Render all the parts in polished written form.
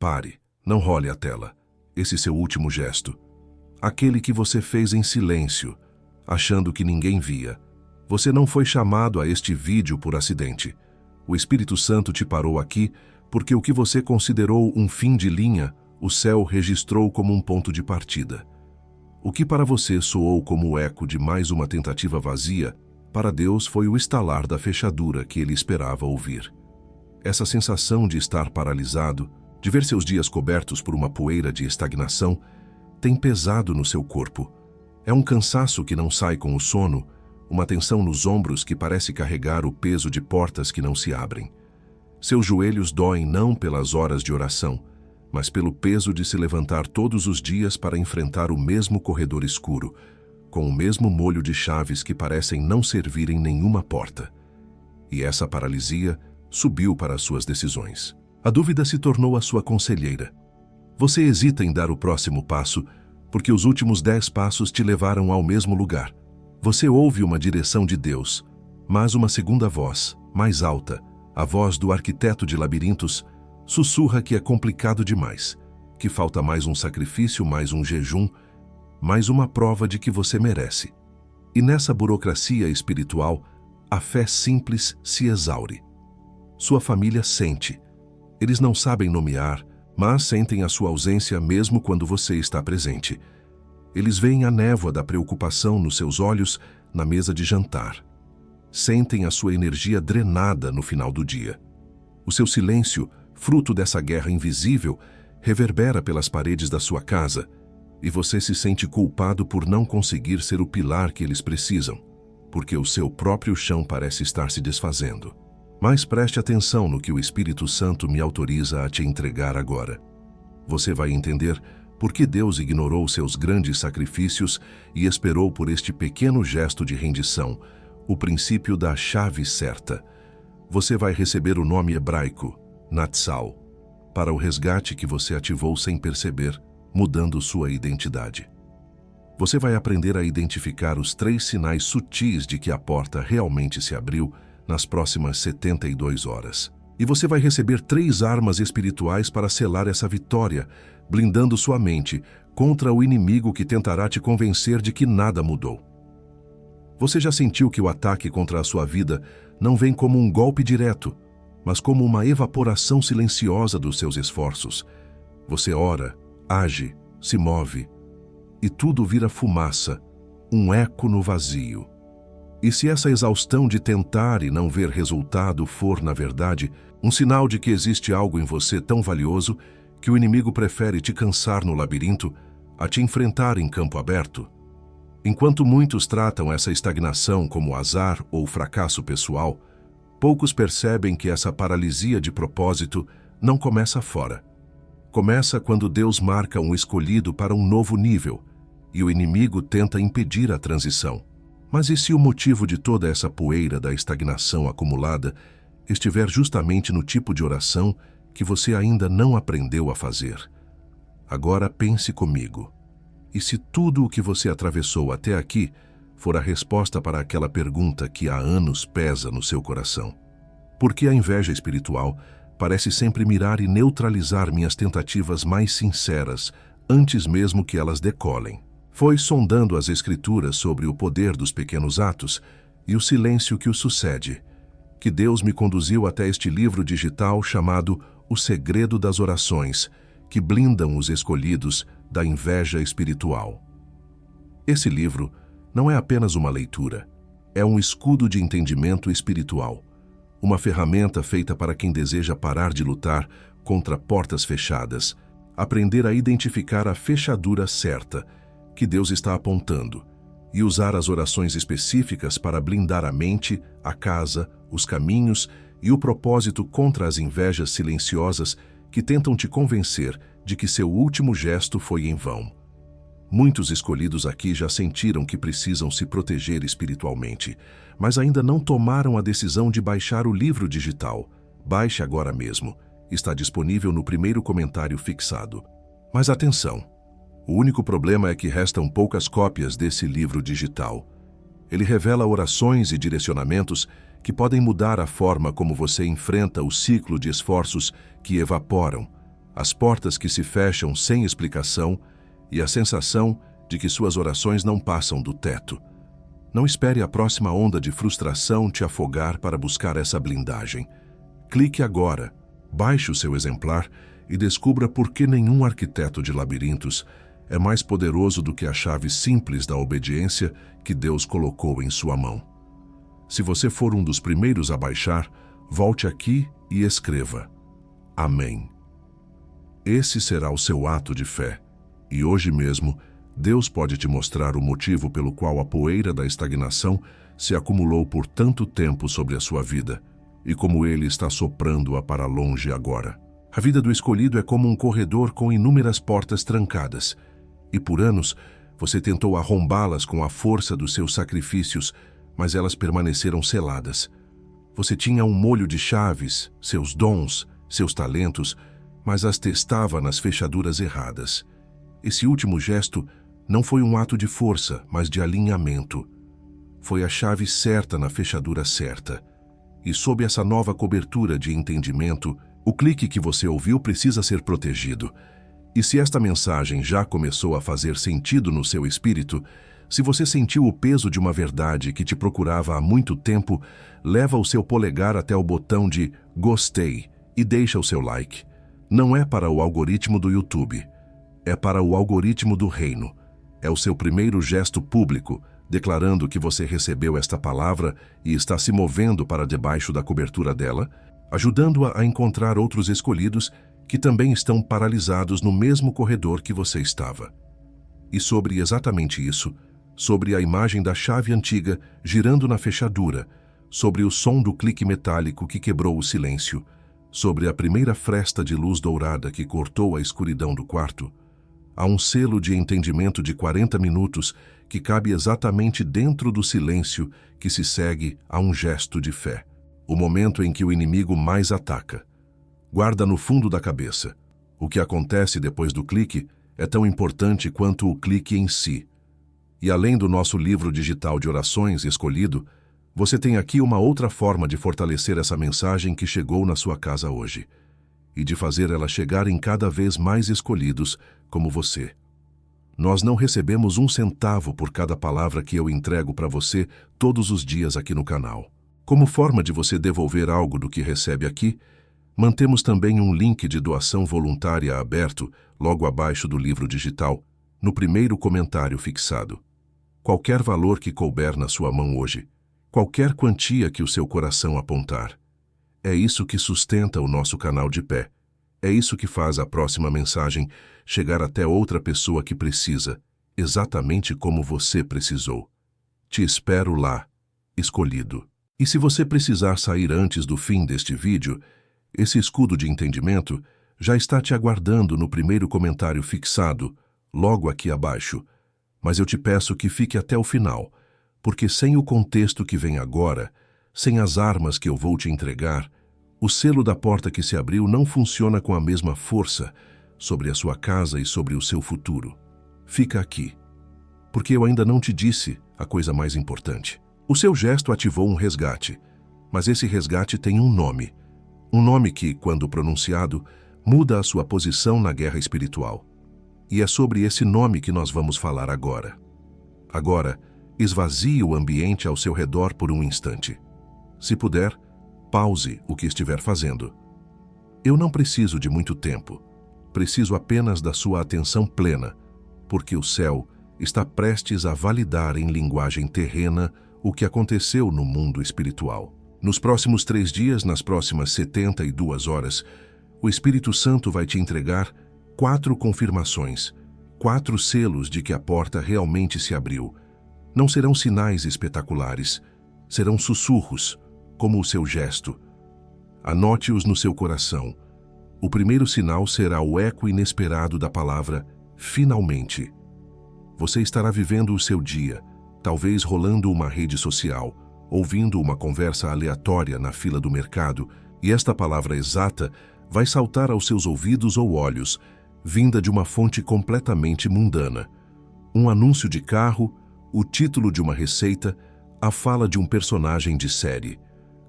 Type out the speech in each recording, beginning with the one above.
Pare, não role a tela. Esse seu último gesto. Aquele que você fez em silêncio, achando que ninguém via. Você não foi chamado a este vídeo por acidente. O Espírito Santo te parou aqui porque o que você considerou um fim de linha, o céu registrou como um ponto de partida. O que para você soou como o eco de mais uma tentativa vazia, para Deus foi o estalar da fechadura que ele esperava ouvir. Essa sensação de estar paralisado, de ver seus dias cobertos por uma poeira de estagnação, tem pesado no seu corpo. É um cansaço que não sai com o sono, uma tensão nos ombros que parece carregar o peso de portas que não se abrem. Seus joelhos doem não pelas horas de oração, mas pelo peso de se levantar todos os dias para enfrentar o mesmo corredor escuro, com o mesmo molho de chaves que parecem não servir em nenhuma porta. E essa paralisia subiu para as suas decisões. A dúvida se tornou a sua conselheira. Você hesita em dar o próximo passo, porque os últimos 10 passos te levaram ao mesmo lugar. Você ouve uma direção de Deus, mas uma segunda voz, mais alta, a voz do arquiteto de labirintos, sussurra que é complicado demais, que falta mais um sacrifício, mais um jejum, mais uma prova de que você merece. E nessa burocracia espiritual, a fé simples se exaure. Sua família sente. Eles não sabem nomear, mas sentem a sua ausência mesmo quando você está presente. Eles veem a névoa da preocupação nos seus olhos na mesa de jantar. Sentem a sua energia drenada no final do dia. O seu silêncio, fruto dessa guerra invisível, reverbera pelas paredes da sua casa, e você se sente culpado por não conseguir ser o pilar que eles precisam, porque o seu próprio chão parece estar se desfazendo. Mas preste atenção no que o Espírito Santo me autoriza a te entregar agora. Você vai entender por que Deus ignorou seus grandes sacrifícios e esperou por este pequeno gesto de rendição, o princípio da chave certa. Você vai receber o nome hebraico, Natsal, para o resgate que você ativou sem perceber, mudando sua identidade. Você vai aprender a identificar os 3 sinais sutis de que a porta realmente se abriu nas próximas 72 horas. E você vai receber 3 armas espirituais para selar essa vitória, blindando sua mente contra o inimigo que tentará te convencer de que nada mudou. Você já sentiu que o ataque contra a sua vida não vem como um golpe direto, mas como uma evaporação silenciosa dos seus esforços. Você ora, age, se move, e tudo vira fumaça, um eco no vazio. E se essa exaustão de tentar e não ver resultado for, na verdade, um sinal de que existe algo em você tão valioso que o inimigo prefere te cansar no labirinto a te enfrentar em campo aberto? Enquanto muitos tratam essa estagnação como azar ou fracasso pessoal, poucos percebem que essa paralisia de propósito não começa fora. Começa quando Deus marca um escolhido para um novo nível e o inimigo tenta impedir a transição. Mas e se o motivo de toda essa poeira da estagnação acumulada estiver justamente no tipo de oração que você ainda não aprendeu a fazer? Agora pense comigo. E se tudo o que você atravessou até aqui for a resposta para aquela pergunta que há anos pesa no seu coração? Por que a inveja espiritual parece sempre mirar e neutralizar minhas tentativas mais sinceras antes mesmo que elas decolem? Foi sondando as Escrituras sobre o poder dos pequenos atos e o silêncio que o sucede, que Deus me conduziu até este livro digital chamado O Segredo das Orações, que blindam os escolhidos da inveja espiritual. Esse livro não é apenas uma leitura, é um escudo de entendimento espiritual, uma ferramenta feita para quem deseja parar de lutar contra portas fechadas, aprender a identificar a fechadura certa que Deus está apontando e usar as orações específicas para blindar a mente, a casa, os caminhos e o propósito contra as invejas silenciosas que tentam te convencer de que seu último gesto foi em vão. Muitos escolhidos aqui já sentiram que precisam se proteger espiritualmente, mas ainda não tomaram a decisão de baixar o livro digital. Baixe agora mesmo. Está disponível no primeiro comentário fixado. Mas atenção! O único problema é que restam poucas cópias desse livro digital. Ele revela orações e direcionamentos que podem mudar a forma como você enfrenta o ciclo de esforços que evaporam, as portas que se fecham sem explicação e a sensação de que suas orações não passam do teto. Não espere a próxima onda de frustração te afogar para buscar essa blindagem. Clique agora, baixe o seu exemplar e descubra por que nenhum arquiteto de labirintos é mais poderoso do que a chave simples da obediência que Deus colocou em sua mão. Se você for um dos primeiros a baixar, volte aqui e escreva: Amém. Esse será o seu ato de fé, e hoje mesmo Deus pode te mostrar o motivo pelo qual a poeira da estagnação se acumulou por tanto tempo sobre a sua vida, e como Ele está soprando-a para longe agora. A vida do escolhido é como um corredor com inúmeras portas trancadas, e por anos você tentou arrombá-las com a força dos seus sacrifícios, mas elas permaneceram seladas. Você tinha um molho de chaves, seus dons, seus talentos, mas as testava nas fechaduras erradas. Esse último gesto não foi um ato de força, mas de alinhamento. Foi a chave certa na fechadura certa. E sob essa nova cobertura de entendimento, o clique que você ouviu precisa ser protegido. E se esta mensagem já começou a fazer sentido no seu espírito, se você sentiu o peso de uma verdade que te procurava há muito tempo, leva o seu polegar até o botão de gostei e deixa o seu like. Não é para o algoritmo do YouTube, é para o algoritmo do reino. É o seu primeiro gesto público, declarando que você recebeu esta palavra e está se movendo para debaixo da cobertura dela, ajudando-a a encontrar outros escolhidos que também estão paralisados no mesmo corredor que você estava. E sobre exatamente isso, sobre a imagem da chave antiga girando na fechadura, sobre o som do clique metálico que quebrou o silêncio, sobre a primeira fresta de luz dourada que cortou a escuridão do quarto, há um selo de entendimento de 40 minutos que cabe exatamente dentro do silêncio que se segue a um gesto de fé. O momento em que o inimigo mais ataca. Guarda no fundo da cabeça. O que acontece depois do clique é tão importante quanto o clique em si. E além do nosso livro digital de orações escolhido, você tem aqui uma outra forma de fortalecer essa mensagem que chegou na sua casa hoje, e de fazer ela chegar em cada vez mais escolhidos como você. Nós não recebemos um centavo por cada palavra que eu entrego para você todos os dias aqui no canal. Como forma de você devolver algo do que recebe aqui, mantemos também um link de doação voluntária aberto logo abaixo do livro digital, no primeiro comentário fixado. Qualquer valor que couber na sua mão hoje, qualquer quantia que o seu coração apontar, é isso que sustenta o nosso canal de pé. É isso que faz a próxima mensagem chegar até outra pessoa que precisa, exatamente como você precisou. Te espero lá, escolhido. E se você precisar sair antes do fim deste vídeo, esse escudo de entendimento já está te aguardando no primeiro comentário fixado, logo aqui abaixo. Mas eu te peço que fique até o final, porque sem o contexto que vem agora, sem as armas que eu vou te entregar, o selo da porta que se abriu não funciona com a mesma força sobre a sua casa e sobre o seu futuro. Fica aqui, porque eu ainda não te disse a coisa mais importante. O seu gesto ativou um resgate, mas esse resgate tem um nome que, quando pronunciado, muda a sua posição na guerra espiritual. E é sobre esse nome que nós vamos falar agora. Agora, esvazie o ambiente ao seu redor por um instante. Se puder, pause o que estiver fazendo. Eu não preciso de muito tempo. Preciso apenas da sua atenção plena, porque o céu está prestes a validar em linguagem terrena o que aconteceu no mundo espiritual. Nos próximos 3 dias, nas próximas 72 horas, o Espírito Santo vai te entregar 4 confirmações, 4 selos de que a porta realmente se abriu. Não serão sinais espetaculares, serão sussurros, como o seu gesto. Anote-os no seu coração. O primeiro sinal será o eco inesperado da palavra finalmente. Você estará vivendo o seu dia, talvez rolando uma rede social, ouvindo uma conversa aleatória na fila do mercado, e esta palavra exata vai saltar aos seus ouvidos ou olhos, vinda de uma fonte completamente mundana. Um anúncio de carro, o título de uma receita, a fala de um personagem de série.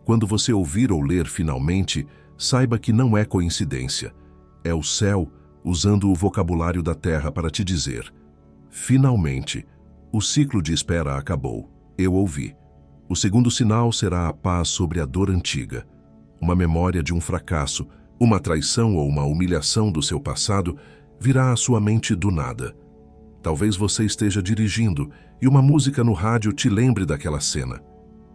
Quando você ouvir ou ler finalmente, saiba que não é coincidência. é o céu usando o vocabulário da terra para te dizer: finalmente, o ciclo de espera acabou. Eu ouvi. O segundo sinal será a paz sobre a dor antiga. Uma memória de um fracasso, uma traição ou uma humilhação do seu passado virá à sua mente do nada. Talvez você esteja dirigindo e uma música no rádio te lembre daquela cena.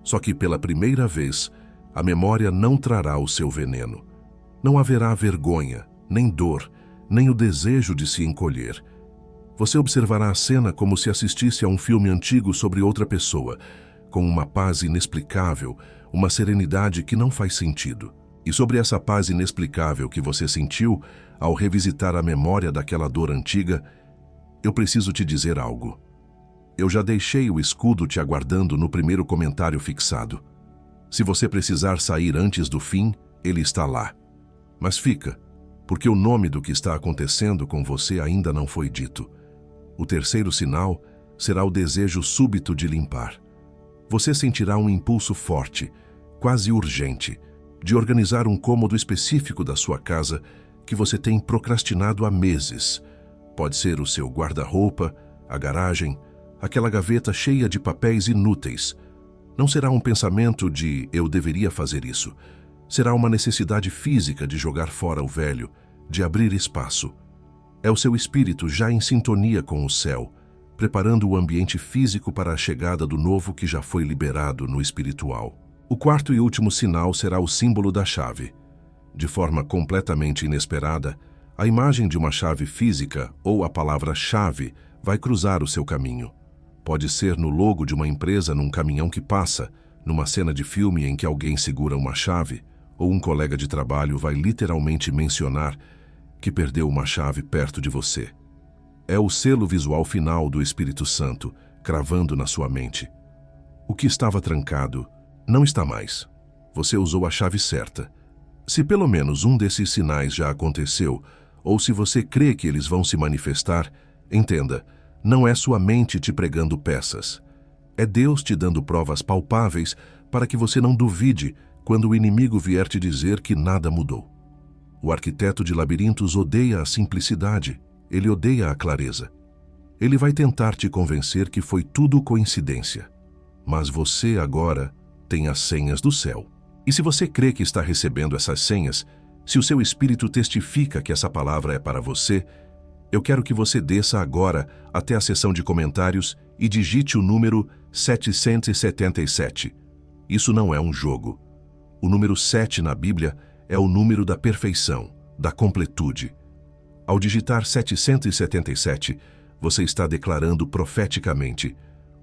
Só que pela primeira vez, a memória não trará o seu veneno. Não haverá vergonha, nem dor, nem o desejo de se encolher. Você observará a cena como se assistisse a um filme antigo sobre outra pessoa, com uma paz inexplicável, uma serenidade que não faz sentido. E sobre essa paz inexplicável que você sentiu ao revisitar a memória daquela dor antiga, eu preciso te dizer algo. Eu já deixei o escudo te aguardando no primeiro comentário fixado. Se você precisar sair antes do fim, ele está lá. Mas fica, porque o nome do que está acontecendo com você ainda não foi dito. O terceiro sinal será o desejo súbito de limpar. Você sentirá um impulso forte, quase urgente, de organizar um cômodo específico da sua casa que você tem procrastinado há meses. Pode ser o seu guarda-roupa, a garagem, aquela gaveta cheia de papéis inúteis. Não será um pensamento de "eu deveria fazer isso". Será uma necessidade física de jogar fora o velho, de abrir espaço. É o seu espírito já em sintonia com o céu, preparando o ambiente físico para a chegada do novo que já foi liberado no espiritual. O quarto e último sinal será o símbolo da chave. De forma completamente inesperada, a imagem de uma chave física ou a palavra chave vai cruzar o seu caminho. Pode ser no logo de uma empresa num caminhão que passa, numa cena de filme em que alguém segura uma chave, ou um colega de trabalho vai literalmente mencionar que perdeu uma chave perto de você. É o selo visual final do Espírito Santo, cravando na sua mente. O que estava trancado não está mais. Você usou a chave certa. Se pelo menos um desses sinais já aconteceu, ou se você crê que eles vão se manifestar, entenda, não é sua mente te pregando peças. É Deus te dando provas palpáveis para que você não duvide quando o inimigo vier te dizer que nada mudou. O arquiteto de labirintos odeia a simplicidade, ele odeia a clareza. Ele vai tentar te convencer que foi tudo coincidência. Mas você agora tem as senhas do céu. E se você crê que está recebendo essas senhas, se o seu espírito testifica que essa palavra é para você, eu quero que você desça agora até a seção de comentários e digite o número 777. Isso não é um jogo. O número 7 na Bíblia é o número da perfeição, da completude. Ao digitar 777, você está declarando profeticamente: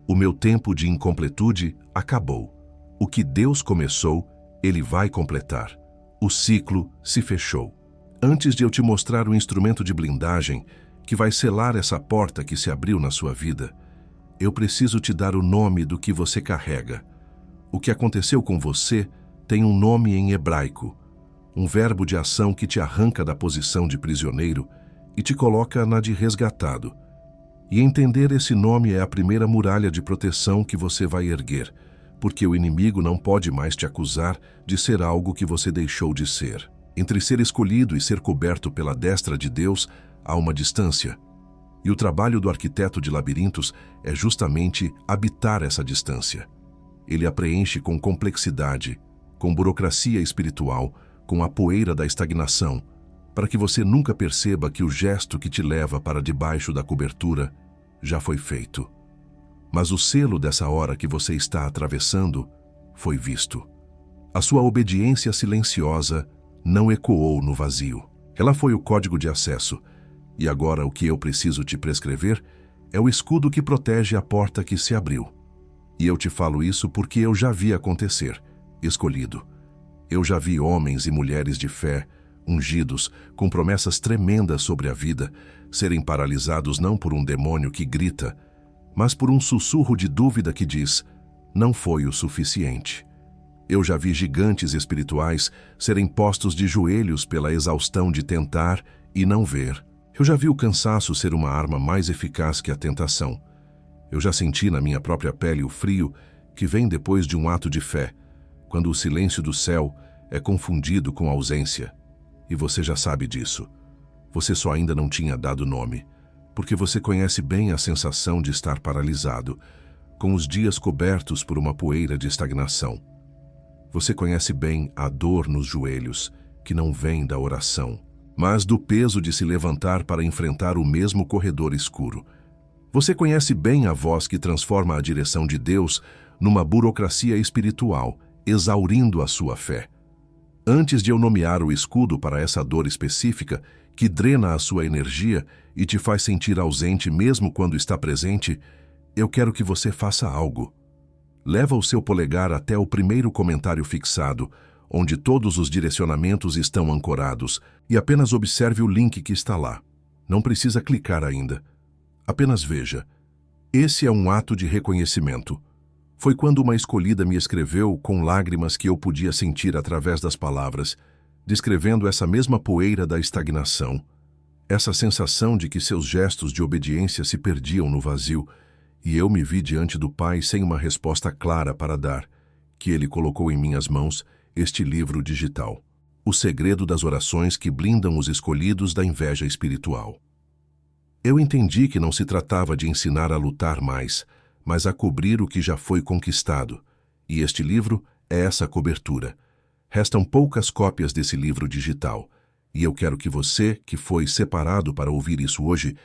o meu tempo de incompletude acabou. O que Deus começou, Ele vai completar. O ciclo se fechou. Antes de eu te mostrar o instrumento de blindagem que vai selar essa porta que se abriu na sua vida, eu preciso te dar o nome do que você carrega. O que aconteceu com você tem um nome em hebraico, um verbo de ação que te arranca da posição de prisioneiro e te coloca na de resgatado. E entender esse nome é a primeira muralha de proteção que você vai erguer, porque o inimigo não pode mais te acusar de ser algo que você deixou de ser. Entre ser escolhido e ser coberto pela destra de Deus, há uma distância. E o trabalho do arquiteto de labirintos é justamente habitar essa distância. Ele a preenche com complexidade, com burocracia espiritual, com a poeira da estagnação, para que você nunca perceba que o gesto que te leva para debaixo da cobertura já foi feito. Mas o selo dessa hora que você está atravessando foi visto. A sua obediência silenciosa não ecoou no vazio. Ela foi o código de acesso. E agora o que eu preciso te prescrever é o escudo que protege a porta que se abriu. E eu te falo isso porque eu já vi acontecer, escolhido. Eu já vi homens e mulheres de fé, ungidos, com promessas tremendas sobre a vida, serem paralisados não por um demônio que grita, mas por um sussurro de dúvida que diz: não foi o suficiente. Eu já vi gigantes espirituais serem postos de joelhos pela exaustão de tentar e não ver. Eu já vi o cansaço ser uma arma mais eficaz que a tentação. Eu já senti na minha própria pele o frio que vem depois de um ato de fé, quando o silêncio do céu é confundido com ausência. E você já sabe disso. Você só ainda não tinha dado nome, porque você conhece bem a sensação de estar paralisado, com os dias cobertos por uma poeira de estagnação. Você conhece bem a dor nos joelhos, que não vem da oração, mas do peso de se levantar para enfrentar o mesmo corredor escuro. Você conhece bem a voz que transforma a direção de Deus numa burocracia espiritual, exaurindo a sua fé. Antes de eu nomear o escudo para essa dor específica, que drena a sua energia e te faz sentir ausente mesmo quando está presente, eu quero que você faça algo. Leva o seu polegar até o primeiro comentário fixado, onde todos os direcionamentos estão ancorados, e apenas observe o link que está lá. Não precisa clicar ainda. Apenas veja. Esse é um ato de reconhecimento. Foi quando uma escolhida me escreveu com lágrimas que eu podia sentir através das palavras, descrevendo essa mesma poeira da estagnação, essa sensação de que seus gestos de obediência se perdiam no vazio, e eu me vi diante do Pai sem uma resposta clara para dar, que Ele colocou em minhas mãos este livro digital, O Segredo das Orações que Blindam os Escolhidos da Inveja Espiritual. Eu entendi que não se tratava de ensinar a lutar mais, mas a cobrir o que já foi conquistado, e este livro é essa cobertura. Restam poucas cópias desse livro digital, e eu quero que você, que foi separado para ouvir isso hoje,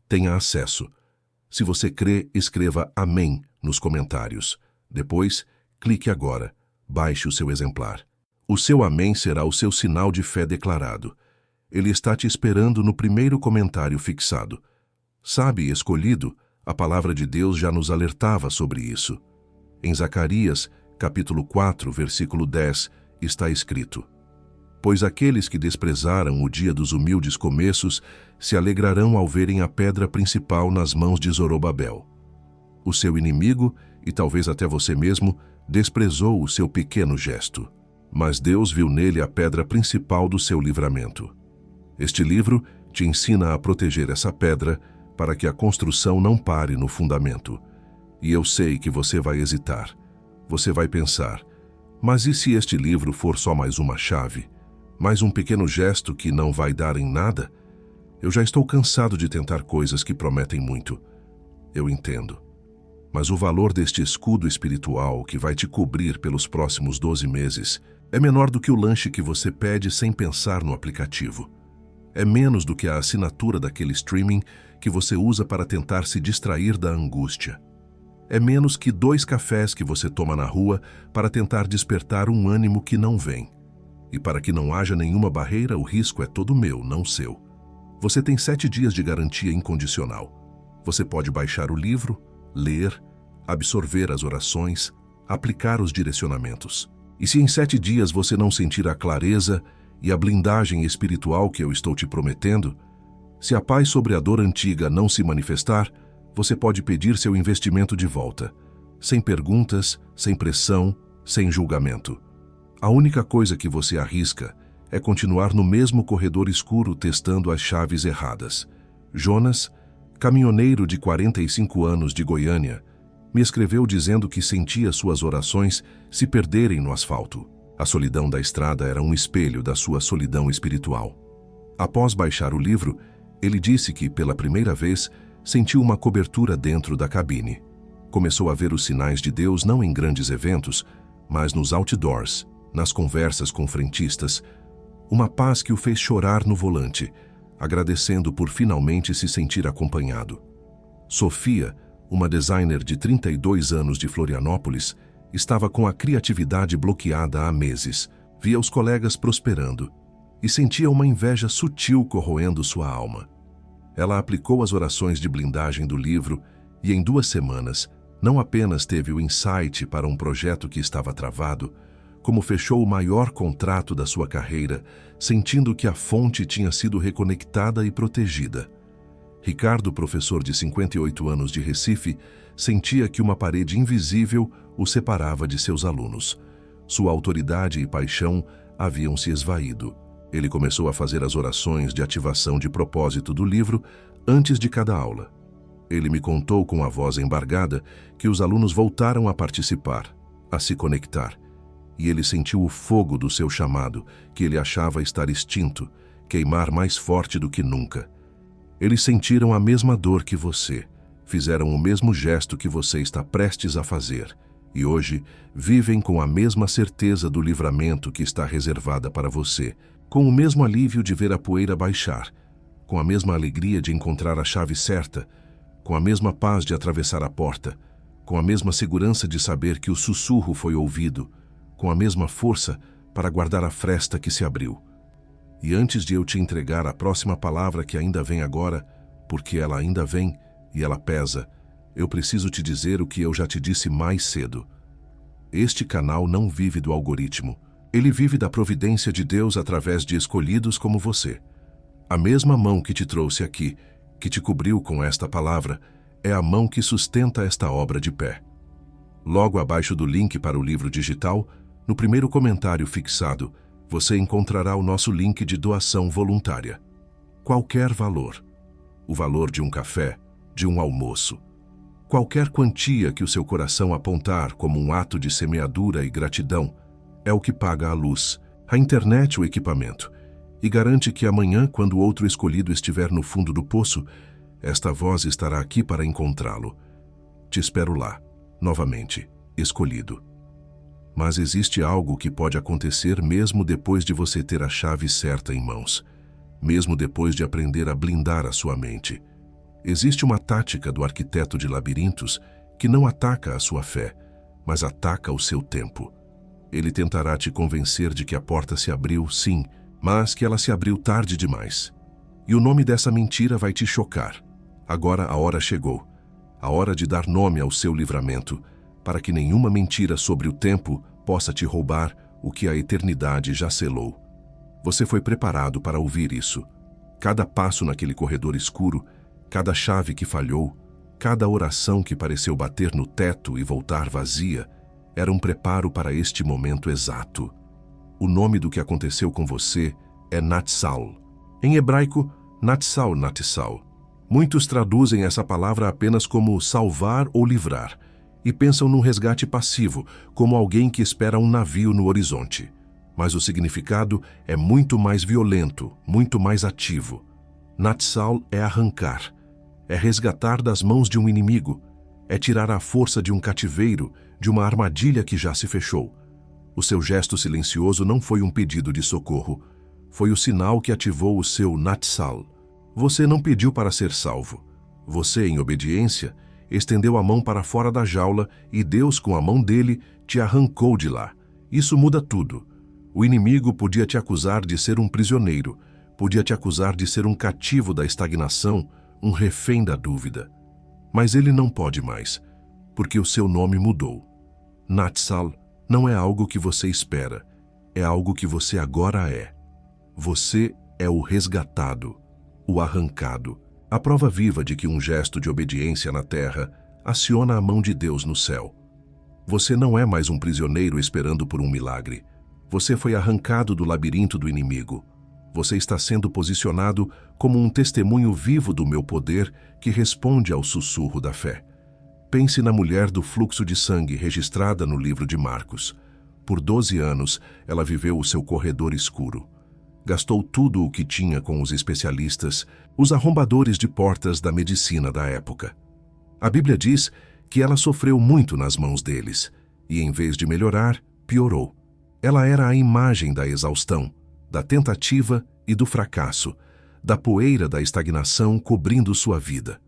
tenha acesso. Se você crê, escreva Amém nos comentários. Depois, clique agora, baixe o seu exemplar. O seu Amém será o seu sinal de fé declarado. Ele está te esperando no primeiro comentário fixado. Sabe, escolhido, a palavra de Deus já nos alertava sobre isso. Em Zacarias, capítulo 4, versículo 10, está escrito: Pois aqueles que desprezaram o dia dos humildes começos se alegrarão ao verem a pedra principal nas mãos de Zorobabel. O seu inimigo, e talvez até você mesmo, desprezou o seu pequeno gesto. Mas Deus viu nele a pedra principal do seu livramento. Este livro te ensina a proteger essa pedra para que a construção não pare no fundamento. E eu sei que você vai hesitar. Você vai pensar, mas e se este livro for só mais uma chave? Mais um pequeno gesto que não vai dar em nada? Eu já estou cansado de tentar coisas que prometem muito. Eu entendo. Mas o valor deste escudo espiritual que vai te cobrir pelos próximos 12 meses é menor do que o lanche que você pede sem pensar no aplicativo. É menos do que a assinatura daquele streaming que você usa para tentar se distrair da angústia. É menos que 2 cafés que você toma na rua para tentar despertar um ânimo que não vem. E para que não haja nenhuma barreira, o risco é todo meu, não seu. Você tem 7 dias de garantia incondicional. Você pode baixar o livro, ler, absorver as orações, aplicar os direcionamentos. E se em 7 dias você não sentir a clareza e a blindagem espiritual que eu estou te prometendo, se a paz sobre a dor antiga não se manifestar, você pode pedir seu investimento de volta, sem perguntas, sem pressão, sem julgamento. A única coisa que você arrisca é continuar no mesmo corredor escuro testando as chaves erradas. Jonas, caminhoneiro de 45 anos de Goiânia, me escreveu dizendo que sentia suas orações se perderem no asfalto. A solidão da estrada era um espelho da sua solidão espiritual. Após baixar o livro, ele disse que, pela primeira vez, sentiu uma cobertura dentro da cabine. Começou a ver os sinais de Deus não em grandes eventos, mas nos outdoors, nas conversas com frentistas, uma paz que o fez chorar no volante, agradecendo por finalmente se sentir acompanhado. Sofia, uma designer de 32 anos de Florianópolis, estava com a criatividade bloqueada há meses, via os colegas prosperando e sentia uma inveja sutil corroendo sua alma. Ela aplicou as orações de blindagem do livro e em 2 semanas não apenas teve o insight para um projeto que estava travado, como fechou o maior contrato da sua carreira, sentindo que a fonte tinha sido reconectada e protegida. Ricardo, professor de 58 anos de Recife, sentia que uma parede invisível o separava de seus alunos. Sua autoridade e paixão haviam se esvaído. Ele começou a fazer as orações de ativação de propósito do livro antes de cada aula. Ele me contou com a voz embargada que os alunos voltaram a participar, a se conectar, e ele sentiu o fogo do seu chamado, que ele achava estar extinto, queimar mais forte do que nunca. Eles sentiram a mesma dor que você, fizeram o mesmo gesto que você está prestes a fazer, e hoje vivem com a mesma certeza do livramento que está reservada para você, com o mesmo alívio de ver a poeira baixar, com a mesma alegria de encontrar a chave certa, com a mesma paz de atravessar a porta, com a mesma segurança de saber que o sussurro foi ouvido, com a mesma força para guardar a fresta que se abriu. E antes de eu te entregar a próxima palavra que ainda vem agora, porque ela ainda vem e ela pesa, eu preciso te dizer o que eu já te disse mais cedo. Este canal não vive do algoritmo. Ele vive da providência de Deus através de escolhidos como você. A mesma mão que te trouxe aqui, que te cobriu com esta palavra, é a mão que sustenta esta obra de pé. Logo abaixo do link para o livro digital, no primeiro comentário fixado, você encontrará o nosso link de doação voluntária. Qualquer valor. O valor de um café, de um almoço. Qualquer quantia que o seu coração apontar como um ato de semeadura e gratidão é o que paga a luz, a internet, o equipamento, e garante que amanhã, quando outro escolhido estiver no fundo do poço, esta voz estará aqui para encontrá-lo. Te espero lá, novamente, escolhido. Mas existe algo que pode acontecer mesmo depois de você ter a chave certa em mãos, mesmo depois de aprender a blindar a sua mente. Existe uma tática do arquiteto de labirintos que não ataca a sua fé, mas ataca o seu tempo. Ele tentará te convencer de que a porta se abriu, sim, mas que ela se abriu tarde demais. E o nome dessa mentira vai te chocar. Agora a hora chegou, a hora de dar nome ao seu livramento, para que nenhuma mentira sobre o tempo possa te roubar o que a eternidade já selou. Você foi preparado para ouvir isso. Cada passo naquele corredor escuro, cada chave que falhou, cada oração que pareceu bater no teto e voltar vazia, era um preparo para este momento exato. O nome do que aconteceu com você é Natsal. Em hebraico, Natsal, Natsal. Muitos traduzem essa palavra apenas como salvar ou livrar, e pensam num resgate passivo, como alguém que espera um navio no horizonte. Mas o significado é muito mais violento, muito mais ativo. Natsal é arrancar, é resgatar das mãos de um inimigo, é tirar a força de um cativeiro, de uma armadilha que já se fechou. O seu gesto silencioso não foi um pedido de socorro, foi o sinal que ativou o seu Natsal. Você não pediu para ser salvo. Você, em obediência, estendeu a mão para fora da jaula e Deus, com a mão dele, te arrancou de lá. Isso muda tudo. O inimigo podia te acusar de ser um prisioneiro, podia te acusar de ser um cativo da estagnação, um refém da dúvida. Mas ele não pode mais, porque o seu nome mudou. Natsal não é algo que você espera, é algo que você agora é. Você é o resgatado, o arrancado, a prova viva de que um gesto de obediência na terra aciona a mão de Deus no céu. Você não é mais um prisioneiro esperando por um milagre. Você foi arrancado do labirinto do inimigo. Você está sendo posicionado como um testemunho vivo do meu poder que responde ao sussurro da fé. Pense na mulher do fluxo de sangue registrada no livro de Marcos. Por 12 anos, ela viveu o seu corredor escuro. Gastou tudo o que tinha com os especialistas, os arrombadores de portas da medicina da época. A Bíblia diz que ela sofreu muito nas mãos deles, e em vez de melhorar, piorou. Ela era a imagem da exaustão, da tentativa e do fracasso, da poeira da estagnação cobrindo sua vida.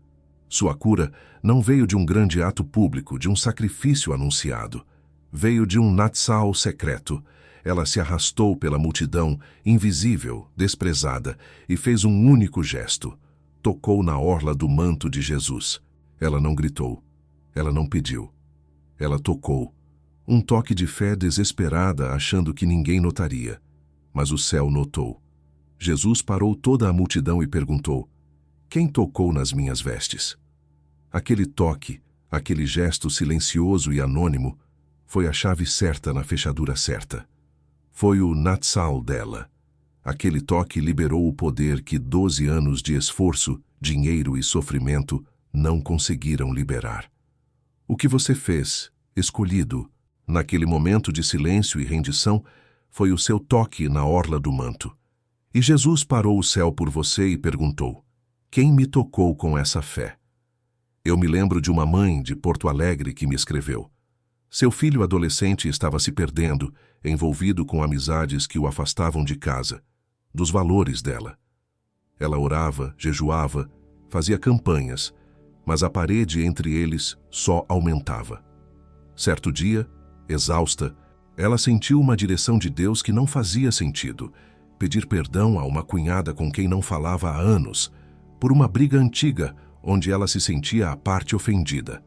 Sua cura não veio de um grande ato público, de um sacrifício anunciado. Veio de um Natsal secreto. Ela se arrastou pela multidão, invisível, desprezada, e fez um único gesto. Tocou na orla do manto de Jesus. Ela não gritou. Ela não pediu. Ela tocou. Um toque de fé desesperada, achando que ninguém notaria. Mas o céu notou. Jesus parou toda a multidão e perguntou: quem tocou nas minhas vestes? Aquele toque, aquele gesto silencioso e anônimo, foi a chave certa na fechadura certa. Foi o Natsal dela. Aquele toque liberou o poder que 12 anos de esforço, dinheiro e sofrimento não conseguiram liberar. O que você fez, escolhido, naquele momento de silêncio e rendição, foi o seu toque na orla do manto. E Jesus parou o céu por você e perguntou: quem me tocou com essa fé? Eu me lembro de uma mãe de Porto Alegre que me escreveu. Seu filho adolescente estava se perdendo, envolvido com amizades que o afastavam de casa, dos valores dela. Ela orava, jejuava, fazia campanhas, mas a parede entre eles só aumentava. Certo dia, exausta, ela sentiu uma direção de Deus que não fazia sentido: pedir perdão a uma cunhada com quem não falava há anos, por uma briga antiga onde ela se sentia a parte ofendida.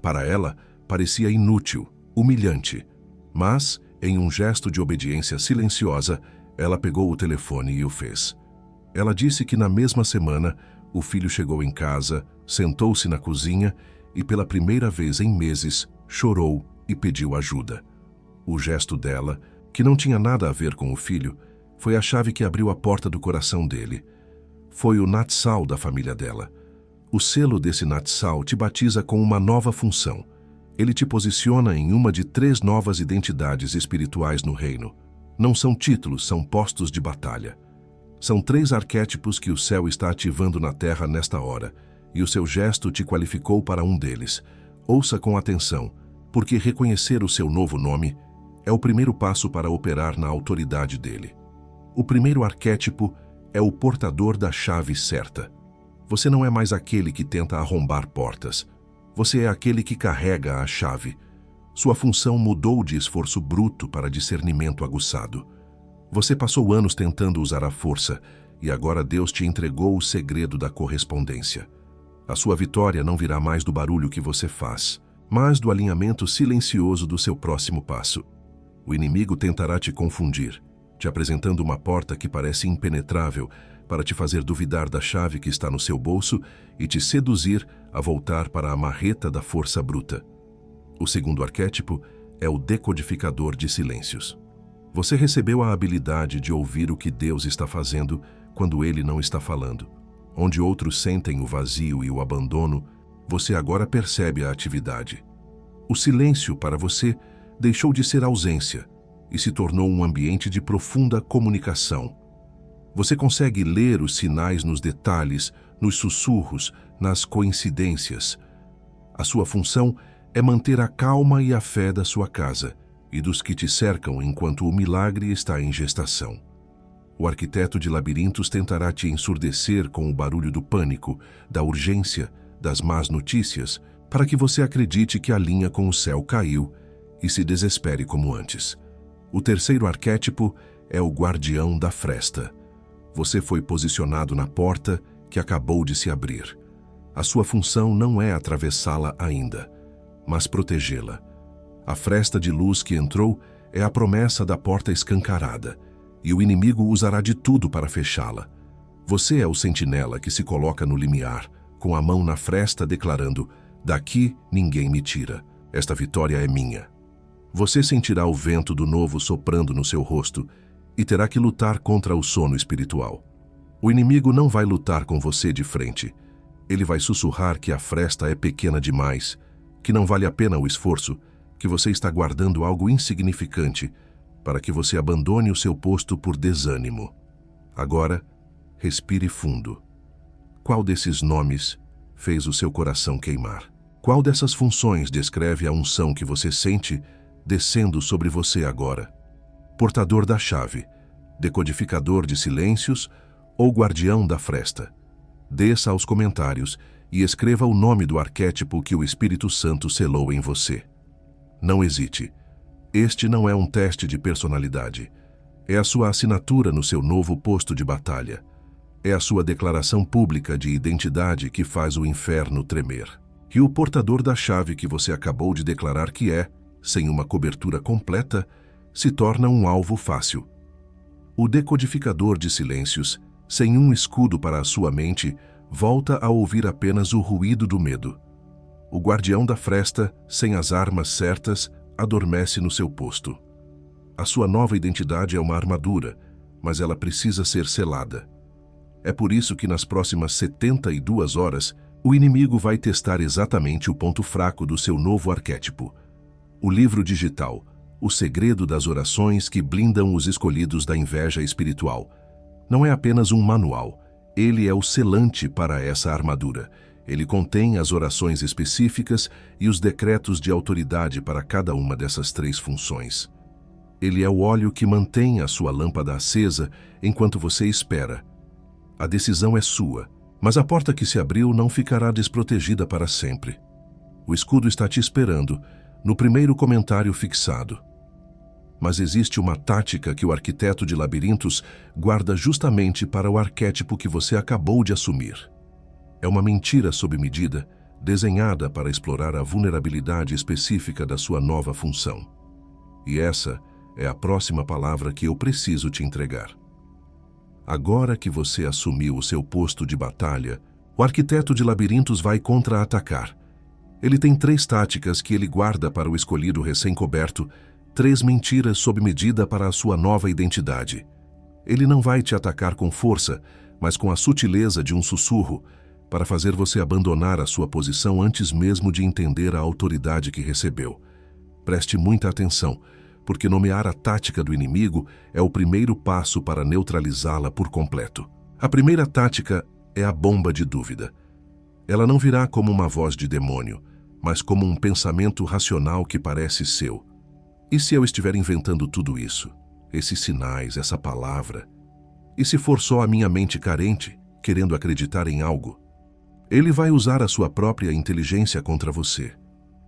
Para ela, parecia inútil, humilhante, mas, em um gesto de obediência silenciosa, ela pegou o telefone e o fez. Ela disse que na mesma semana, o filho chegou em casa, sentou-se na cozinha e, pela primeira vez em meses, chorou e pediu ajuda. O gesto dela, que não tinha nada a ver com o filho, foi a chave que abriu a porta do coração dele. Foi o Natsal da família dela. O selo desse Natsal te batiza com uma nova função. Ele te posiciona em uma de 3 novas identidades espirituais no reino. Não são títulos, são postos de batalha. São 3 arquétipos que o céu está ativando na terra nesta hora, e o seu gesto te qualificou para um deles. Ouça com atenção, porque reconhecer o seu novo nome é o primeiro passo para operar na autoridade dele. O primeiro arquétipo é o portador da chave certa. Você não é mais aquele que tenta arrombar portas. Você é aquele que carrega a chave. Sua função mudou de esforço bruto para discernimento aguçado. Você passou anos tentando usar a força, e agora Deus te entregou o segredo da correspondência. A sua vitória não virá mais do barulho que você faz, mas do alinhamento silencioso do seu próximo passo. O inimigo tentará te confundir, te apresentando uma porta que parece impenetrável para te fazer duvidar da chave que está no seu bolso e te seduzir a voltar para a marreta da força bruta. O segundo arquétipo é o decodificador de silêncios. Você recebeu a habilidade de ouvir o que Deus está fazendo quando Ele não está falando. Onde outros sentem o vazio e o abandono, você agora percebe a atividade. O silêncio, para você, deixou de ser ausência e se tornou um ambiente de profunda comunicação. Você consegue ler os sinais nos detalhes, nos sussurros, nas coincidências. A sua função é manter a calma e a fé da sua casa e dos que te cercam enquanto o milagre está em gestação. O arquiteto de labirintos tentará te ensurdecer com o barulho do pânico, da urgência, das más notícias, para que você acredite que a linha com o céu caiu e se desespere como antes. O terceiro arquétipo é o guardião da fresta. Você foi posicionado na porta que acabou de se abrir. A sua função não é atravessá-la ainda, mas protegê-la. A fresta de luz que entrou é a promessa da porta escancarada, e o inimigo usará de tudo para fechá-la. Você é o sentinela que se coloca no limiar, com a mão na fresta declarando: daqui ninguém me tira, esta vitória é minha. Você sentirá o vento do novo soprando no seu rosto e terá que lutar contra o sono espiritual. O inimigo não vai lutar com você de frente. Ele vai sussurrar que a fresta é pequena demais, que não vale a pena o esforço, que você está guardando algo insignificante para que você abandone o seu posto por desânimo. Agora, respire fundo. Qual desses nomes fez o seu coração queimar? Qual dessas funções descreve a unção que você sente descendo sobre você agora? Portador da chave, decodificador de silêncios ou guardião da fresta? Desça aos comentários e escreva o nome do arquétipo que o Espírito Santo selou em você. Não hesite. Este não é um teste de personalidade. É a sua assinatura no seu novo posto de batalha. É a sua declaração pública de identidade que faz o inferno tremer. E o portador da chave que você acabou de declarar que é, sem uma cobertura completa, se torna um alvo fácil. O decodificador de silêncios, sem um escudo para a sua mente, volta a ouvir apenas o ruído do medo. O guardião da fresta, sem as armas certas, adormece no seu posto. A sua nova identidade é uma armadura, mas ela precisa ser selada. É por isso que nas próximas 72 horas, o inimigo vai testar exatamente o ponto fraco do seu novo arquétipo. O livro digital, o segredo das orações que blindam os escolhidos da inveja espiritual. não é apenas um manual, ele é o selante para essa armadura. Ele contém as orações específicas e os decretos de autoridade para cada uma dessas 3 funções. Ele é o óleo que mantém a sua lâmpada acesa enquanto você espera. A decisão é sua, mas a porta que se abriu não ficará desprotegida para sempre. O escudo está te esperando, no primeiro comentário fixado. Mas existe uma tática que o arquiteto de labirintos guarda justamente para o arquétipo que você acabou de assumir. É uma mentira sob medida, desenhada para explorar a vulnerabilidade específica da sua nova função. E essa é a próxima palavra que eu preciso te entregar. Agora que você assumiu o seu posto de batalha, o arquiteto de labirintos vai contra-atacar. Ele tem 3 táticas que ele guarda para o escolhido recém-coberto, 3 mentiras sob medida para a sua nova identidade. Ele não vai te atacar com força, mas com a sutileza de um sussurro, para fazer você abandonar a sua posição antes mesmo de entender a autoridade que recebeu. Preste muita atenção, porque nomear a tática do inimigo é o primeiro passo para neutralizá-la por completo. A primeira tática é a bomba de dúvida. Ela não virá como uma voz de demônio, mas como um pensamento racional que parece seu. E se eu estiver inventando tudo isso? Esses sinais, essa palavra? E se for só a minha mente carente, querendo acreditar em algo? Ele vai usar a sua própria inteligência contra você,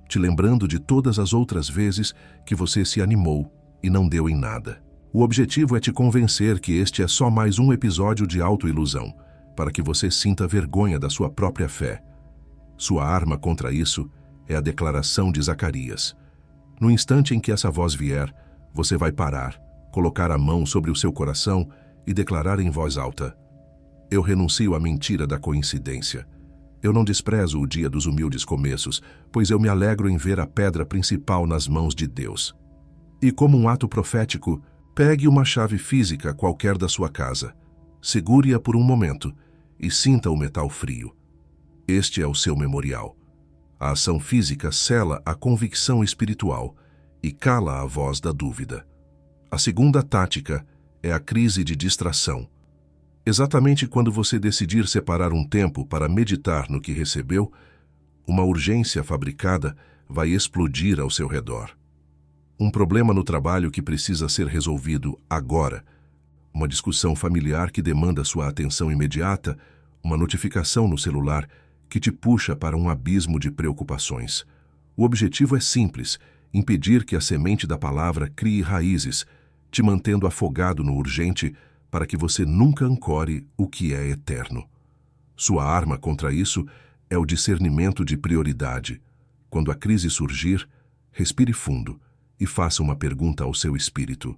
te lembrando de todas as outras vezes que você se animou e não deu em nada. O objetivo é te convencer que este é só mais um episódio de autoilusão, para que você sinta vergonha da sua própria fé. Sua arma contra isso é a declaração de Zacarias. No instante em que essa voz vier, você vai parar, colocar a mão sobre o seu coração e declarar em voz alta: eu renuncio à mentira da coincidência. Eu não desprezo o dia dos humildes começos, pois eu me alegro em ver a pedra principal nas mãos de Deus. E como um ato profético, pegue uma chave física qualquer da sua casa, segure-a por um momento e sinta o metal frio. Este é o seu memorial. A ação física sela a convicção espiritual e cala a voz da dúvida. A segunda tática é a crise de distração. Exatamente quando você decidir separar um tempo para meditar no que recebeu, uma urgência fabricada vai explodir ao seu redor. Um problema no trabalho que precisa ser resolvido agora, uma discussão familiar que demanda sua atenção imediata, uma notificação no celular que te puxa para um abismo de preocupações. O objetivo é simples: impedir que a semente da palavra crie raízes, te mantendo afogado no urgente para que você nunca ancore o que é eterno. Sua arma contra isso é o discernimento de prioridade. Quando a crise surgir, respire fundo e faça uma pergunta ao seu espírito: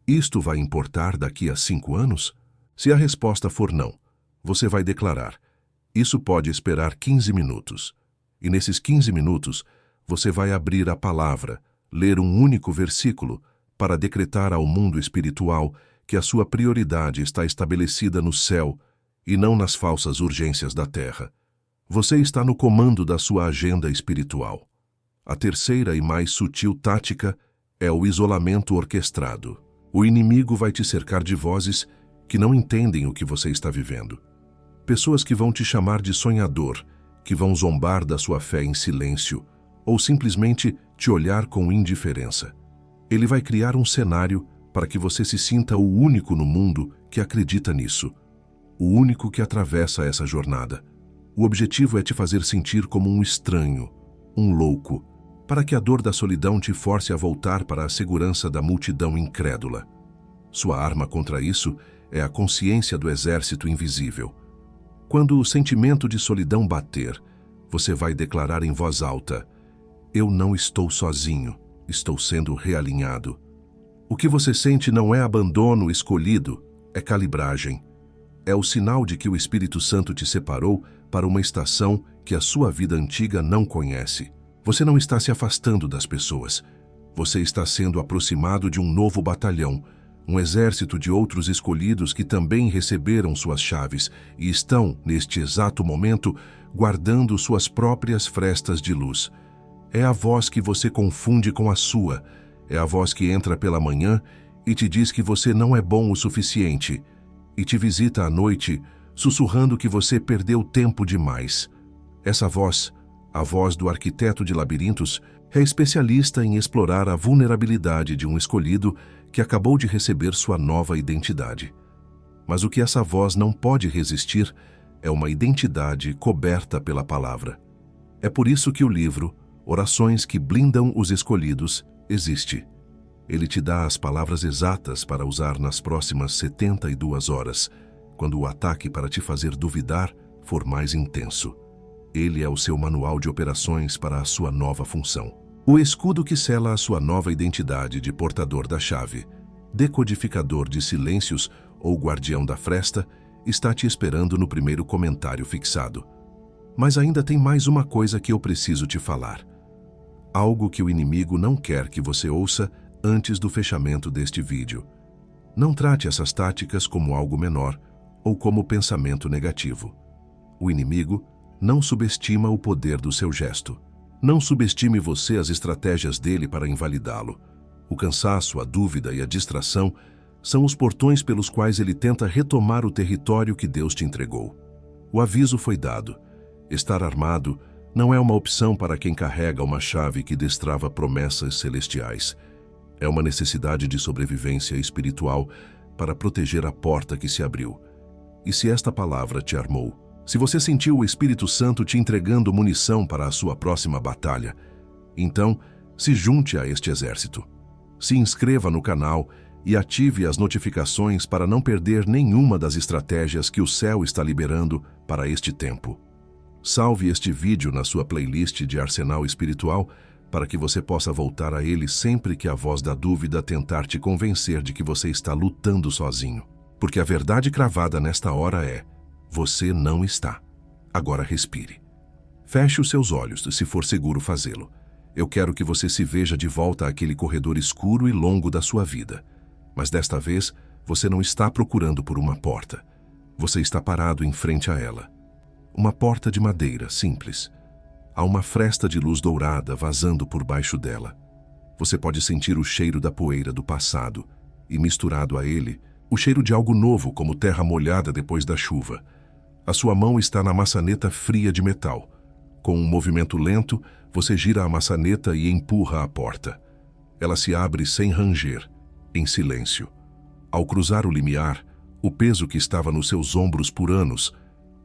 isto vai importar daqui a 5 anos? Se a resposta for não, você vai declarar: isso pode esperar 15 minutos. E nesses 15 minutos, você vai abrir a palavra, ler um único versículo, para decretar ao mundo espiritual que a sua prioridade está estabelecida no céu e não nas falsas urgências da terra. Você está no comando da sua agenda espiritual. A terceira e mais sutil tática é o isolamento orquestrado. O inimigo vai te cercar de vozes que não entendem o que você está vivendo. Pessoas que vão te chamar de sonhador, que vão zombar da sua fé em silêncio, ou simplesmente te olhar com indiferença. Ele vai criar um cenário para que você se sinta o único no mundo que acredita nisso, o único que atravessa essa jornada. O objetivo é te fazer sentir como um estranho, um louco, para que a dor da solidão te force a voltar para a segurança da multidão incrédula. Sua arma contra isso é a consciência do exército invisível. Quando o sentimento de solidão bater, você vai declarar em voz alta: eu não estou sozinho, estou sendo realinhado. O que você sente não é abandono escolhido, é calibragem. É o sinal de que o Espírito Santo te separou para uma estação que a sua vida antiga não conhece. Você não está se afastando das pessoas. Você está sendo aproximado de um novo batalhão, um exército de outros escolhidos que também receberam suas chaves e estão, neste exato momento, guardando suas próprias frestas de luz. É a voz que você confunde com a sua. É a voz que entra pela manhã e te diz que você não é bom o suficiente. e te visita à noite, sussurrando que você perdeu tempo demais. Essa voz, a voz do arquiteto de labirintos, é especialista em explorar a vulnerabilidade de um escolhido que acabou de receber sua nova identidade. Mas o que essa voz não pode resistir é uma identidade coberta pela palavra. É por isso que o livro, Orações que Blindam os Escolhidos, existe. Ele te dá as palavras exatas para usar nas próximas 72 horas, quando o ataque para te fazer duvidar for mais intenso. Ele é o seu manual de operações para a sua nova função. O escudo que sela a sua nova identidade de portador da chave, decodificador de silêncios ou guardião da fresta, está te esperando no primeiro comentário fixado. Mas ainda tem mais uma coisa que eu preciso te falar. Algo que o inimigo não quer que você ouça antes do fechamento deste vídeo. Não trate essas táticas como algo menor ou como pensamento negativo. O inimigo não subestima o poder do seu gesto. Não subestime você as estratégias dele para invalidá-lo. O cansaço, a dúvida e a distração são os portões pelos quais ele tenta retomar o território que Deus te entregou. O aviso foi dado. Estar armado não é uma opção para quem carrega uma chave que destrava promessas celestiais. É uma necessidade de sobrevivência espiritual para proteger a porta que se abriu. E se esta palavra te armou, se você sentiu o Espírito Santo te entregando munição para a sua próxima batalha, então se junte a este exército. Se inscreva no canal e ative as notificações para não perder nenhuma das estratégias que o céu está liberando para este tempo. Salve este vídeo na sua playlist de Arsenal Espiritual para que você possa voltar a ele sempre que a voz da dúvida tentar te convencer de que você está lutando sozinho. Porque a verdade cravada nesta hora é: você não está. Agora respire. Feche os seus olhos, se for seguro fazê-lo. Eu quero que você se veja de volta àquele corredor escuro e longo da sua vida. Mas desta vez, você não está procurando por uma porta. Você está parado em frente a ela. Uma porta de madeira, simples. Há uma fresta de luz dourada vazando por baixo dela. Você pode sentir o cheiro da poeira do passado e, misturado a ele, o cheiro de algo novo, como terra molhada depois da chuva. A sua mão está na maçaneta fria de metal. Com um movimento lento, você gira a maçaneta e empurra a porta. Ela se abre sem ranger, em silêncio. Ao cruzar o limiar, o peso que estava nos seus ombros por anos,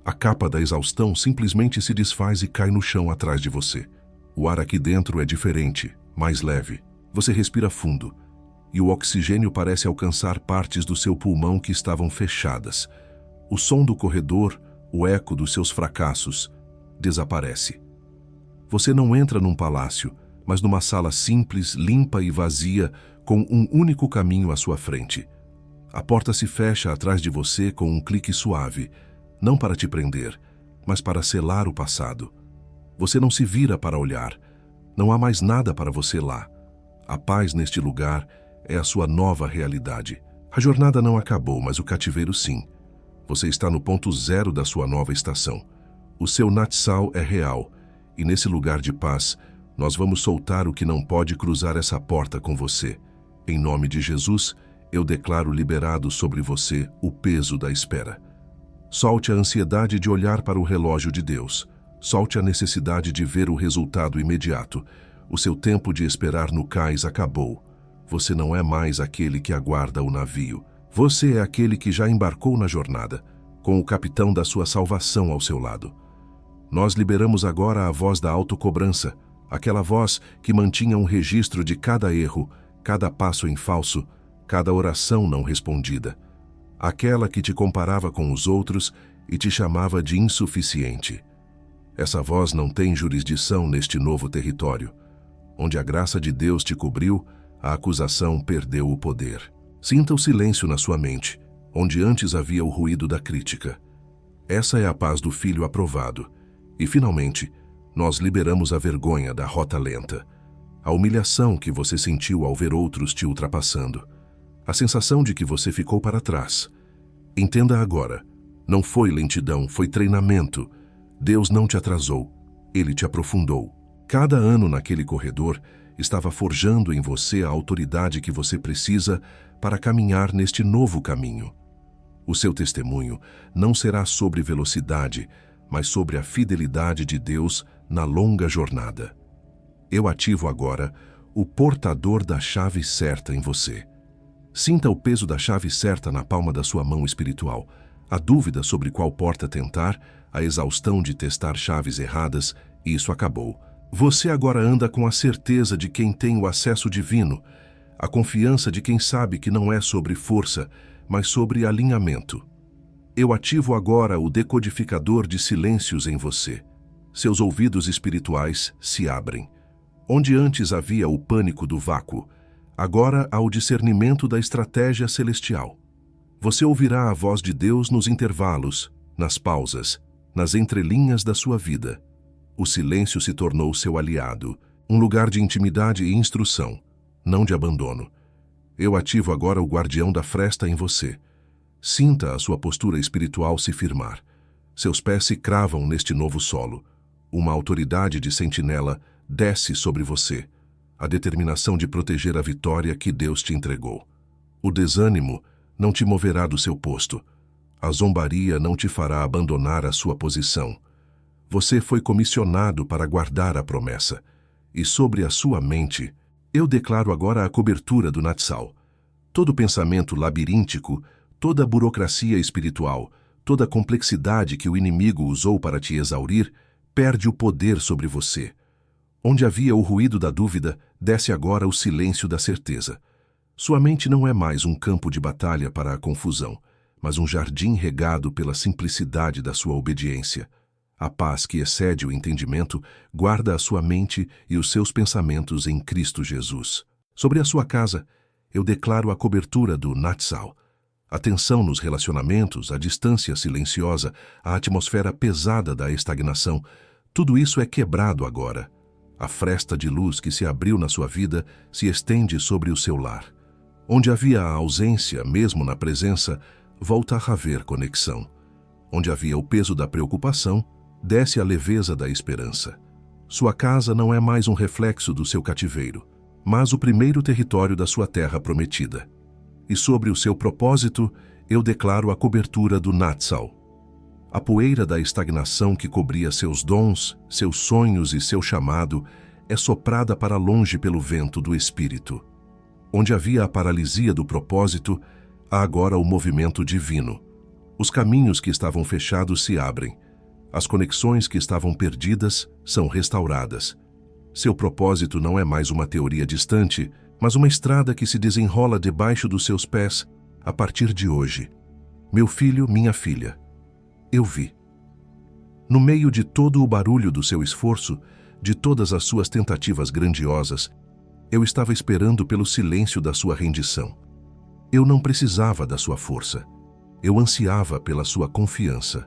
a capa da exaustão simplesmente se desfaz e cai no chão atrás de você. O ar aqui dentro é diferente, mais leve. Você respira fundo, e o oxigênio parece alcançar partes do seu pulmão que estavam fechadas. O som do corredor, o eco dos seus fracassos, desaparece. Você não entra num palácio, mas numa sala simples, limpa e vazia, com um único caminho à sua frente. A porta se fecha atrás de você com um clique suave, não para te prender, mas para selar o passado. Você não se vira para olhar. Não há mais nada para você lá. A paz neste lugar é a sua nova realidade. A jornada não acabou, mas o cativeiro sim. Você está no ponto zero da sua nova estação. O seu Natsal é real, e nesse lugar de paz, nós vamos soltar o que não pode cruzar essa porta com você. Em nome de Jesus, eu declaro liberado sobre você o peso da espera. Solte a ansiedade de olhar para o relógio de Deus. Solte a necessidade de ver o resultado imediato. O seu tempo de esperar no cais acabou. Você não é mais aquele que aguarda o navio. Você é aquele que já embarcou na jornada, com o capitão da sua salvação ao seu lado. Nós liberamos agora a voz da autocobrança, aquela voz que mantinha um registro de cada erro, cada passo em falso, cada oração não respondida. Aquela que te comparava com os outros e te chamava de insuficiente. Essa voz não tem jurisdição neste novo território. Onde a graça de Deus te cobriu, a acusação perdeu o poder. Sinta o silêncio na sua mente, onde antes havia o ruído da crítica. Essa é a paz do Filho aprovado. E, finalmente, nós liberamos a vergonha da rota lenta, a humilhação que você sentiu ao ver outros te ultrapassando, a sensação de que você ficou para trás. Entenda agora, não foi lentidão, foi treinamento. Deus não te atrasou, Ele te aprofundou. Cada ano naquele corredor estava forjando em você a autoridade que você precisa para caminhar neste novo caminho. O seu testemunho não será sobre velocidade, mas sobre a fidelidade de Deus na longa jornada. Eu ativo agora o portador da chave certa em você. Sinta o peso da chave certa na palma da sua mão espiritual. A dúvida sobre qual porta tentar, a exaustão de testar chaves erradas, isso acabou. Você agora anda com a certeza de quem tem o acesso divino, a confiança de quem sabe que não é sobre força, mas sobre alinhamento. Eu ativo agora o decodificador de silêncios em você. Seus ouvidos espirituais se abrem. Onde antes havia o pânico do vácuo, agora há o discernimento da estratégia celestial. Você ouvirá a voz de Deus nos intervalos, nas pausas, nas entrelinhas da sua vida. O silêncio se tornou seu aliado, um lugar de intimidade e instrução, não de abandono. Eu ativo agora o guardião da fresta em você. Sinta a sua postura espiritual se firmar. Seus pés se cravam neste novo solo. Uma autoridade de sentinela desce sobre você. A determinação de proteger a vitória que Deus te entregou. O desânimo não te moverá do seu posto. A zombaria não te fará abandonar a sua posição. Você foi comissionado para guardar a promessa. E sobre a sua mente, eu declaro agora a cobertura do Natsal. Todo pensamento labiríntico, toda burocracia espiritual, toda complexidade que o inimigo usou para te exaurir, perde o poder sobre você. Onde havia o ruído da dúvida, desce agora o silêncio da certeza. Sua mente não é mais um campo de batalha para a confusão, mas um jardim regado pela simplicidade da sua obediência. A paz que excede o entendimento guarda a sua mente e os seus pensamentos em Cristo Jesus. Sobre a sua casa, eu declaro a cobertura do Natsal. A tensão nos relacionamentos, a distância silenciosa, a atmosfera pesada da estagnação, tudo isso é quebrado agora. A fresta de luz que se abriu na sua vida se estende sobre o seu lar. Onde havia a ausência, mesmo na presença, volta a haver conexão. Onde havia o peso da preocupação, desce a leveza da esperança. Sua casa não é mais um reflexo do seu cativeiro, mas o primeiro território da sua terra prometida. E sobre o seu propósito, eu declaro a cobertura do Natsal. A poeira da estagnação que cobria seus dons, seus sonhos e seu chamado é soprada para longe pelo vento do Espírito. Onde havia a paralisia do propósito, há agora o movimento divino. Os caminhos que estavam fechados se abrem. As conexões que estavam perdidas são restauradas. Seu propósito não é mais uma teoria distante, mas uma estrada que se desenrola debaixo dos seus pés a partir de hoje. Meu filho, minha filha, eu vi. No meio de todo o barulho do seu esforço, de todas as suas tentativas grandiosas, eu estava esperando pelo silêncio da sua rendição. Eu não precisava da sua força. Eu ansiava pela sua confiança.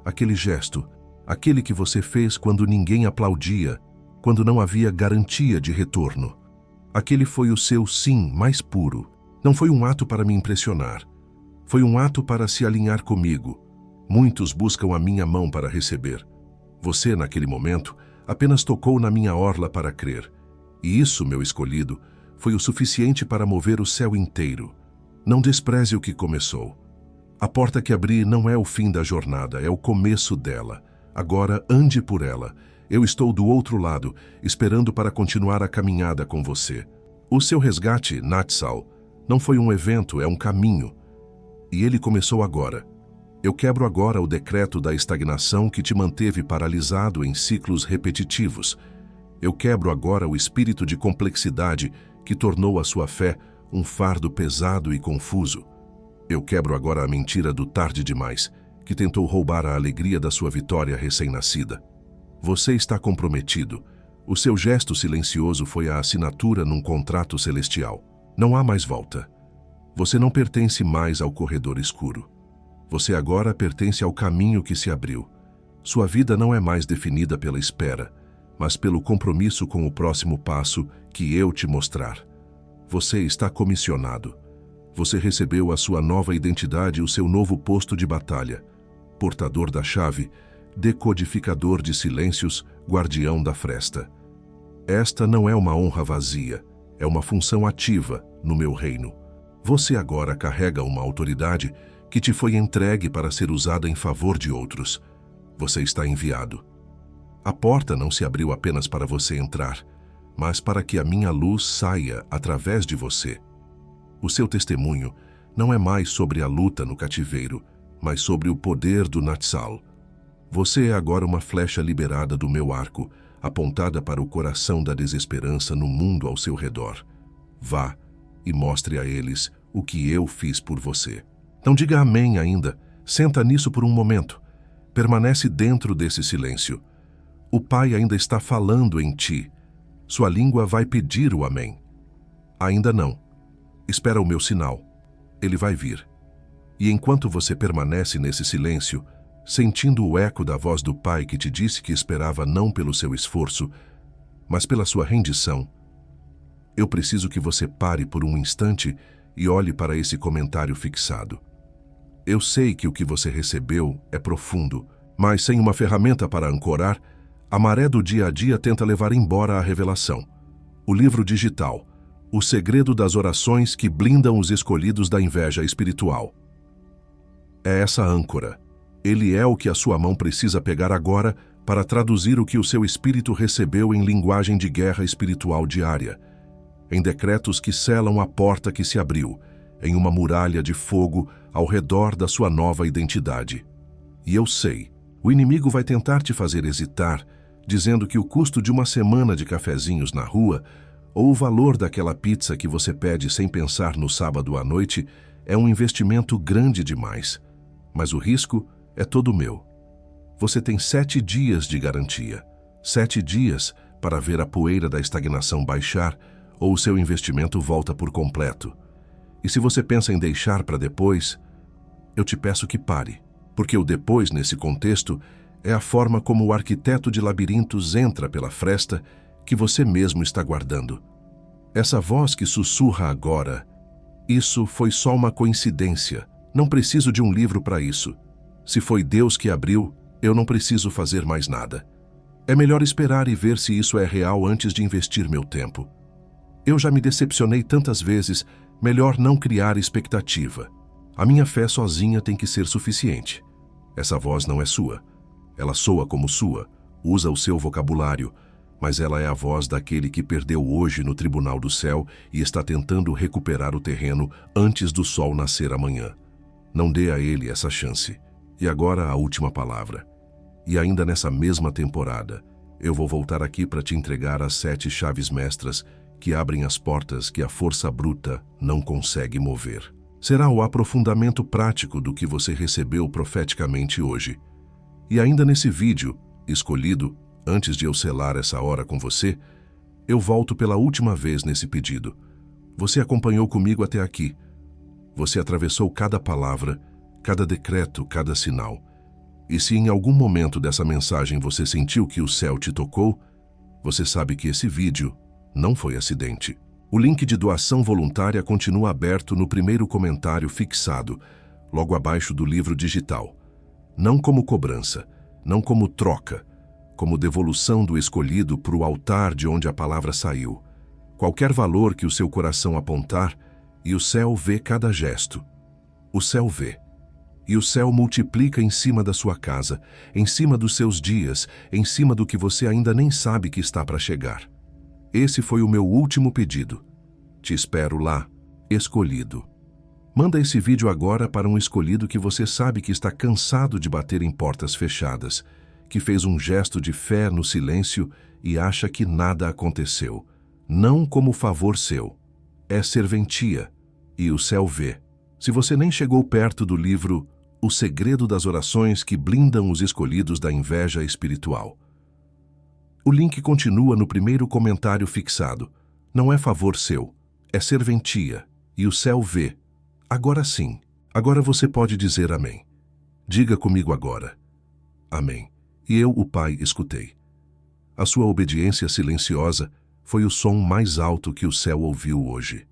Aquele gesto, aquele que você fez quando ninguém aplaudia, quando não havia garantia de retorno. Aquele foi o seu sim mais puro. Não foi um ato para me impressionar. Foi um ato para se alinhar comigo. Muitos buscam a minha mão para receber. Você, naquele momento, apenas tocou na minha orla para crer. E isso, meu escolhido, foi o suficiente para mover o céu inteiro. Não despreze o que começou. A porta que abri não é o fim da jornada, é o começo dela. Agora ande por ela. Eu estou do outro lado, esperando para continuar a caminhada com você. O seu resgate, Natsal, não foi um evento, é um caminho. E ele começou agora. Eu quebro agora o decreto da estagnação que te manteve paralisado em ciclos repetitivos. Eu quebro agora o espírito de complexidade que tornou a sua fé um fardo pesado e confuso. Eu quebro agora a mentira do tarde demais, que tentou roubar a alegria da sua vitória recém-nascida. Você está comprometido. O seu gesto silencioso foi a assinatura num contrato celestial. Não há mais volta. Você não pertence mais ao corredor escuro. Você agora pertence ao caminho que se abriu. Sua vida não é mais definida pela espera, mas pelo compromisso com o próximo passo que eu te mostrar. Você está comissionado. Você recebeu a sua nova identidade e o seu novo posto de batalha. Portador da chave, decodificador de silêncios, guardião da fresta. Esta não é uma honra vazia, é uma função ativa no meu reino. Você agora carrega uma autoridade que te foi entregue para ser usada em favor de outros. Você está enviado. A porta não se abriu apenas para você entrar, mas para que a minha luz saia através de você. O seu testemunho não é mais sobre a luta no cativeiro, mas sobre o poder do Natsal. Você é agora uma flecha liberada do meu arco, apontada para o coração da desesperança no mundo ao seu redor. Vá e mostre a eles o que eu fiz por você. Não diga amém ainda. Senta nisso por um momento. Permanece dentro desse silêncio. O Pai ainda está falando em ti. Sua língua vai pedir o amém. Ainda não. Espera o meu sinal. Ele vai vir. E enquanto você permanece nesse silêncio, sentindo o eco da voz do Pai que te disse que esperava não pelo seu esforço, mas pela sua rendição, eu preciso que você pare por um instante e olhe para esse comentário fixado. Eu sei que o que você recebeu é profundo, mas sem uma ferramenta para ancorar, a maré do dia a dia tenta levar embora a revelação. O livro digital, o segredo das orações que blindam os escolhidos da inveja espiritual. É essa âncora. Ele é o que a sua mão precisa pegar agora para traduzir o que o seu espírito recebeu em linguagem de guerra espiritual diária, em decretos que selam a porta que se abriu, em uma muralha de fogo ao redor da sua nova identidade. E eu sei, o inimigo vai tentar te fazer hesitar, dizendo que o custo de uma semana de cafezinhos na rua ou o valor daquela pizza que você pede sem pensar no sábado à noite é um investimento grande demais. Mas o risco é todo meu. Você tem 7 dias de garantia. 7 dias para ver a poeira da estagnação baixar ou o seu investimento volta por completo. E se você pensa em deixar para depois, eu te peço que pare, porque o depois, nesse contexto, é a forma como o arquiteto de labirintos entra pela fresta que você mesmo está guardando. Essa voz que sussurra agora, isso foi só uma coincidência, não preciso de um livro para isso. Se foi Deus que abriu, eu não preciso fazer mais nada. É melhor esperar e ver se isso é real antes de investir meu tempo. Eu já me decepcionei tantas vezes, melhor não criar expectativa. A minha fé sozinha tem que ser suficiente. Essa voz não é sua. Ela soa como sua, usa o seu vocabulário, mas ela é a voz daquele que perdeu hoje no tribunal do céu e está tentando recuperar o terreno antes do sol nascer amanhã. Não dê a ele essa chance. E agora a última palavra. E ainda nessa mesma temporada, eu vou voltar aqui para te entregar as 7 chaves mestras que abrem as portas que a força bruta não consegue mover. Será o aprofundamento prático do que você recebeu profeticamente hoje. E ainda nesse vídeo, escolhido, antes de eu selar essa hora com você, eu volto pela última vez nesse pedido. Você acompanhou comigo até aqui. Você atravessou cada palavra, cada decreto, cada sinal. E se em algum momento dessa mensagem você sentiu que o céu te tocou, você sabe que esse vídeo não foi acidente. O link de doação voluntária continua aberto no primeiro comentário fixado, logo abaixo do livro digital. Não como cobrança, não como troca, como devolução do escolhido para o altar de onde a palavra saiu. Qualquer valor que o seu coração apontar, e o céu vê cada gesto. O céu vê. E o céu multiplica em cima da sua casa, em cima dos seus dias, em cima do que você ainda nem sabe que está para chegar. Esse foi o meu último pedido. Te espero lá, escolhido. Manda esse vídeo agora para um escolhido que você sabe que está cansado de bater em portas fechadas, que fez um gesto de fé no silêncio e acha que nada aconteceu. Não como favor seu. É serventia, e o céu vê. Se você nem chegou perto do livro O Segredo das Orações que Blindam os Escolhidos da Inveja Espiritual. O link continua no primeiro comentário fixado. Não é favor seu, é serventia, e o céu vê. Agora sim, agora você pode dizer amém. Diga comigo agora. Amém. E eu, o Pai, escutei. A sua obediência silenciosa foi o som mais alto que o céu ouviu hoje.